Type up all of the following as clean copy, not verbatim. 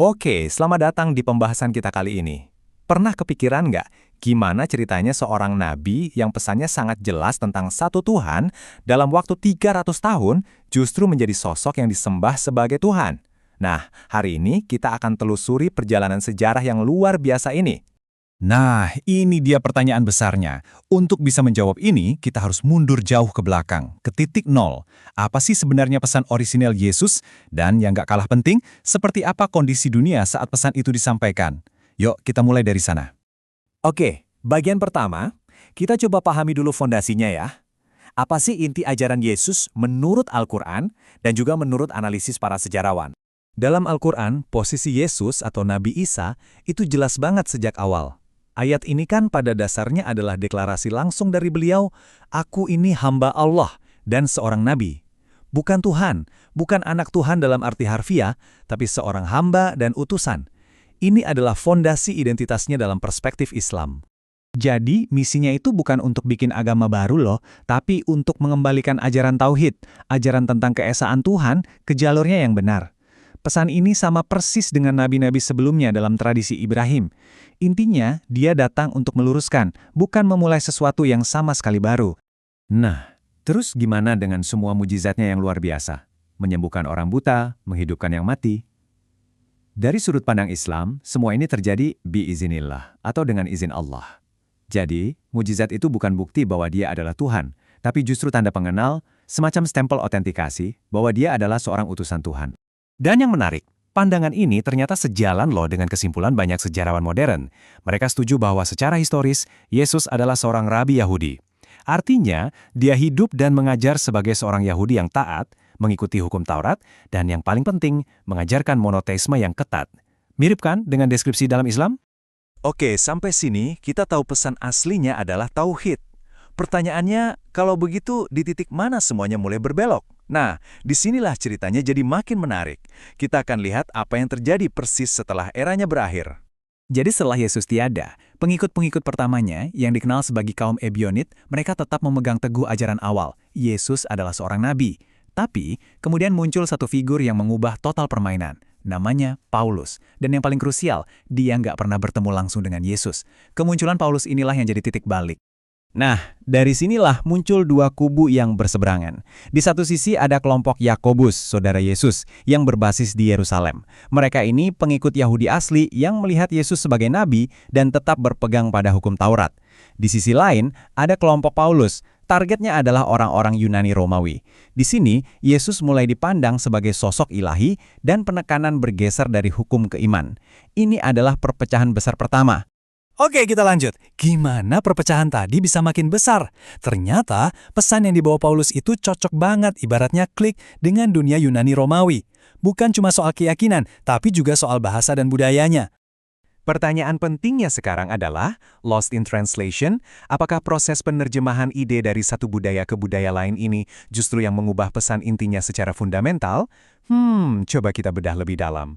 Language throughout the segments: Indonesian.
Oke, selamat datang di pembahasan kita kali ini. Pernah kepikiran nggak gimana ceritanya seorang nabi yang pesannya sangat jelas tentang satu Tuhan dalam waktu 300 tahun justru menjadi sosok yang disembah sebagai Tuhan? Nah, hari ini kita akan telusuri perjalanan sejarah yang luar biasa ini. Nah, ini dia pertanyaan besarnya. Untuk bisa menjawab ini, kita harus mundur jauh ke belakang, ke titik nol. Apa sih sebenarnya pesan orisinal Yesus? Dan yang gak kalah penting, seperti apa kondisi dunia saat pesan itu disampaikan? Yuk, kita mulai dari sana. Oke, bagian pertama, kita coba pahami dulu fondasinya ya. Apa sih inti ajaran Yesus menurut Al-Quran dan juga menurut analisis para sejarawan? Dalam Al-Quran, posisi Yesus atau Nabi Isa itu jelas banget sejak awal. Ayat ini kan pada dasarnya adalah deklarasi langsung dari beliau, "Aku ini hamba Allah dan seorang nabi." Bukan Tuhan, bukan anak Tuhan dalam arti harfiah, tapi seorang hamba dan utusan. Ini adalah fondasi identitasnya dalam perspektif Islam. Jadi, misinya itu bukan untuk bikin agama baru loh, tapi untuk mengembalikan ajaran tauhid, ajaran tentang keesaan Tuhan, ke jalurnya yang benar. Pesan ini sama persis dengan nabi-nabi sebelumnya dalam tradisi Ibrahim. Intinya, dia datang untuk meluruskan, bukan memulai sesuatu yang sama sekali baru. Nah, terus gimana dengan semua mujizatnya yang luar biasa? Menyembuhkan orang buta, menghidupkan yang mati. Dari sudut pandang Islam, semua ini terjadi biizinillah, atau dengan izin Allah. Jadi, mujizat itu bukan bukti bahwa dia adalah Tuhan, tapi justru tanda pengenal, semacam stempel otentikasi, bahwa dia adalah seorang utusan Tuhan. Dan yang menarik, pandangan ini ternyata sejalan loh dengan kesimpulan banyak sejarawan modern. Mereka setuju bahwa secara historis, Yesus adalah seorang rabi Yahudi. Artinya, dia hidup dan mengajar sebagai seorang Yahudi yang taat, mengikuti hukum Taurat, dan yang paling penting, mengajarkan monoteisme yang ketat. Mirip kan dengan deskripsi dalam Islam? Oke, sampai sini kita tahu pesan aslinya adalah tauhid. Pertanyaannya, kalau begitu di titik mana semuanya mulai berbelok? Nah, disinilah ceritanya jadi makin menarik. Kita akan lihat apa yang terjadi persis setelah eranya berakhir. Jadi setelah Yesus tiada, pengikut-pengikut pertamanya yang dikenal sebagai kaum Ebionit, mereka tetap memegang teguh ajaran awal. Yesus adalah seorang nabi. Tapi, kemudian muncul satu figur yang mengubah total permainan. Namanya Paulus. Dan yang paling krusial, dia nggak pernah bertemu langsung dengan Yesus. Kemunculan Paulus inilah yang jadi titik balik. Nah, dari sinilah muncul dua kubu yang berseberangan. Di satu sisi ada kelompok Yakobus, saudara Yesus, yang berbasis di Yerusalem. Mereka ini pengikut Yahudi asli yang melihat Yesus sebagai nabi dan tetap berpegang pada hukum Taurat. Di sisi lain, ada kelompok Paulus. Targetnya adalah orang-orang Yunani Romawi. Di sini, Yesus mulai dipandang sebagai sosok ilahi dan penekanan bergeser dari hukum ke iman. Ini adalah perpecahan besar pertama. Oke, kita lanjut. Gimana perpecahan tadi bisa makin besar? Ternyata pesan yang dibawa Paulus itu cocok banget, ibaratnya klik dengan dunia Yunani Romawi. Bukan cuma soal keyakinan, tapi juga soal bahasa dan budayanya. Pertanyaan pentingnya sekarang adalah, lost in translation, apakah proses penerjemahan ide dari satu budaya ke budaya lain ini justru yang mengubah pesan intinya secara fundamental? Coba kita bedah lebih dalam.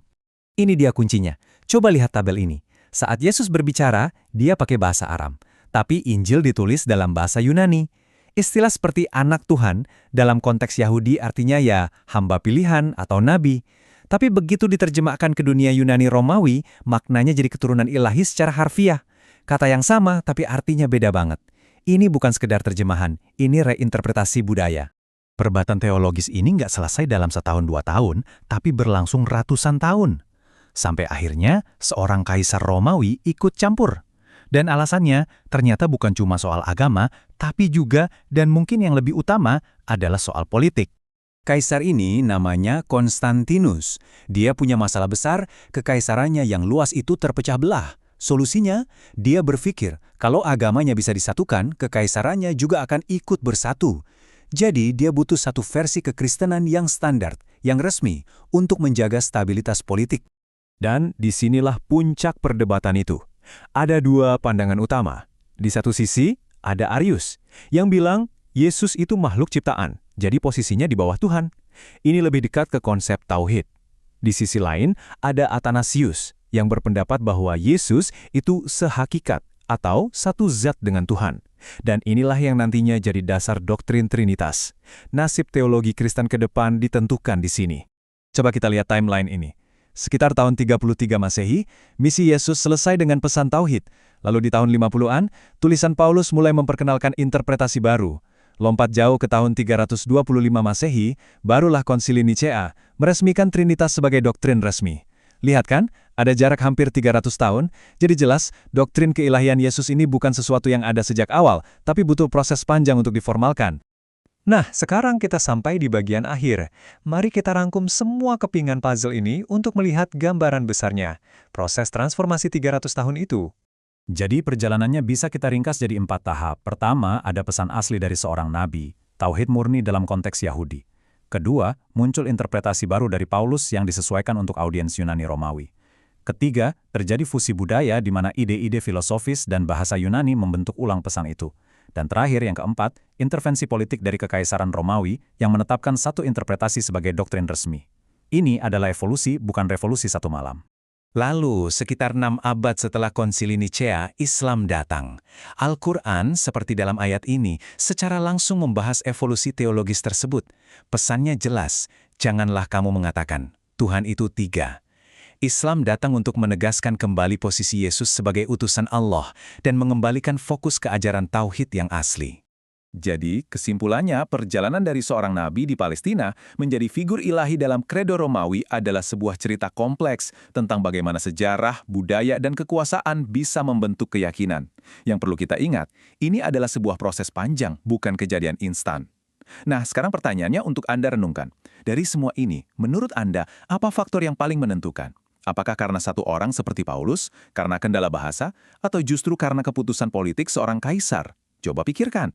Ini dia kuncinya. Coba lihat tabel ini. Saat Yesus berbicara, dia pakai bahasa Aram. Tapi Injil ditulis dalam bahasa Yunani. Istilah seperti anak Tuhan dalam konteks Yahudi artinya ya hamba pilihan atau nabi. Tapi begitu diterjemahkan ke dunia Yunani Romawi, maknanya jadi keturunan ilahi secara harfiah. Kata yang sama tapi artinya beda banget. Ini bukan sekedar terjemahan, ini reinterpretasi budaya. Perdebatan teologis ini nggak selesai dalam 1-2 tahun, tapi berlangsung ratusan tahun. Sampai akhirnya, seorang kaisar Romawi ikut campur. Dan alasannya ternyata bukan cuma soal agama, tapi juga dan mungkin yang lebih utama adalah soal politik. Kaisar ini namanya Konstantinus. Dia punya masalah besar, kekaisarannya yang luas itu terpecah belah. Solusinya, dia berpikir kalau agamanya bisa disatukan, kekaisarannya juga akan ikut bersatu. Jadi, dia butuh satu versi kekristenan yang standar, yang resmi, untuk menjaga stabilitas politik. Dan disinilah puncak perdebatan itu. Ada dua pandangan utama. Di satu sisi, ada Arius, yang bilang Yesus itu makhluk ciptaan, jadi posisinya di bawah Tuhan. Ini lebih dekat ke konsep tauhid. Di sisi lain, ada Athanasius, yang berpendapat bahwa Yesus itu sehakikat atau satu zat dengan Tuhan. Dan inilah yang nantinya jadi dasar doktrin Trinitas. Nasib teologi Kristen ke depan ditentukan di sini. Coba kita lihat timeline ini. Sekitar tahun 33 Masehi, misi Yesus selesai dengan pesan tauhid. Lalu di tahun 50-an, tulisan Paulus mulai memperkenalkan interpretasi baru. Lompat jauh ke tahun 325 Masehi, barulah Konsili Nicea meresmikan Trinitas sebagai doktrin resmi. Lihat kan, ada jarak hampir 300 tahun, jadi jelas doktrin keilahian Yesus ini bukan sesuatu yang ada sejak awal, tapi butuh proses panjang untuk diformalkan. Nah, sekarang kita sampai di bagian akhir. Mari kita rangkum semua kepingan puzzle ini untuk melihat gambaran besarnya. Proses transformasi 300 tahun itu. Jadi perjalanannya bisa kita ringkas jadi 4 tahap. Pertama, ada pesan asli dari seorang nabi, tauhid murni dalam konteks Yahudi. Kedua, muncul interpretasi baru dari Paulus yang disesuaikan untuk audiens Yunani Romawi. Ketiga, terjadi fusi budaya di mana ide-ide filosofis dan bahasa Yunani membentuk ulang pesan itu. Dan terakhir yang keempat, intervensi politik dari Kekaisaran Romawi yang menetapkan satu interpretasi sebagai doktrin resmi. Ini adalah evolusi, bukan revolusi satu malam. Lalu, sekitar 6 abad setelah Konsili Nicea, Islam datang. Al-Quran, seperti dalam ayat ini, secara langsung membahas evolusi teologis tersebut. Pesannya jelas, janganlah kamu mengatakan, Tuhan itu 3. Islam datang untuk menegaskan kembali posisi Yesus sebagai utusan Allah dan mengembalikan fokus ke ajaran tauhid yang asli. Jadi, kesimpulannya, perjalanan dari seorang nabi di Palestina menjadi figur ilahi dalam kredo Romawi adalah sebuah cerita kompleks tentang bagaimana sejarah, budaya, dan kekuasaan bisa membentuk keyakinan. Yang perlu kita ingat, ini adalah sebuah proses panjang, bukan kejadian instan. Nah, sekarang pertanyaannya untuk Anda renungkan. Dari semua ini, menurut Anda, apa faktor yang paling menentukan? Apakah karena satu orang seperti Paulus, karena kendala bahasa, atau justru karena keputusan politik seorang kaisar? Coba pikirkan.